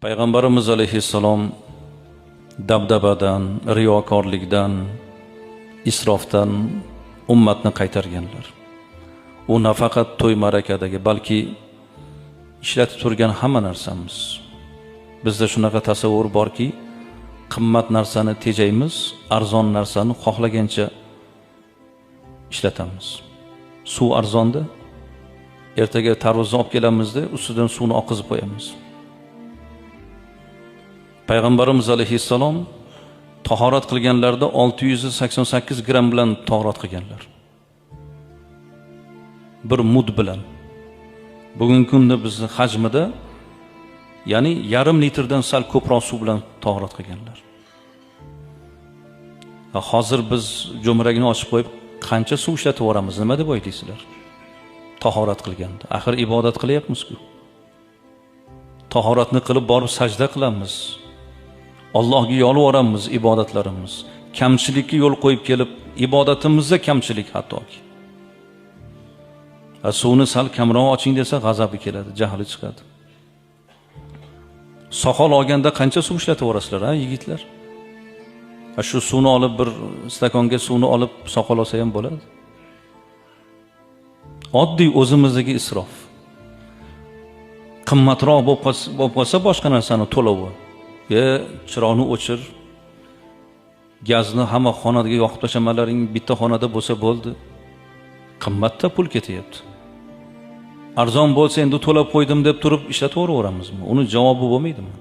Payg'ambarimiz alayhissalom dabdabadan, riyokorlikdan, isrofdan ummatni qaytarganlar. U nafaqat to'y ma'rakadagi, balki ishlatib turgan hamma narsamiz. Bizda shunaqa tasavvur borki, qimmat narsani tejaymiz, arzon narsani xohlagancha ishlatamiz. Suv arzonda, ertaga tarvuzni olib kelamizda, ustidan suvni oqizib qo'yamiz. Payg'ambarimiz alayhissalom tahorat qilganlarda 688 gram bilan tahorat qilganlar. Bir mud bilan. Bugungi kunda bizning hajmida, ya'ni yarim litrdan sal ko'proq suv bilan tahorat qilganlar. Hozir biz jo'mragini ochib qo'yib, qancha suv ishlatib yuboramiz, nima deb o'ylaysizlar? Tahorat qilganda. Axir ibodat qilyapmiz-ku. Tahoratni qilib borib sajda qilamiz. Allohga yolvoramiz ibodatlarimiz. Kamchilikka yo'l qo'yib kelib, ibodatimizda kamchilik hattoki. Suvni sal kamroq oching desa g'azabi keladi, jahli chiqadi. Soqol olganda qancha suv ishlatib yuborasizlar, ha, yigitlar? Shu suvni olib, bir stakonga suvni olib soqol olsa ham bo'ladi. Oddiy o'zimizdagi isrof. Qimmatroq bo'lib qolsa boshqa narsani to'lovi. Chiroqni o'chir. Gazni hamma xonadaga yoqib tashamalaring bitta xonada bo'lsa bo'ldi. Qimmatda pul ketyapti. Arzon bo'lsa endi to'lab qo'ydim deb turib ishlatib yuboramizmi? Uni javobi bo'lmaydimi?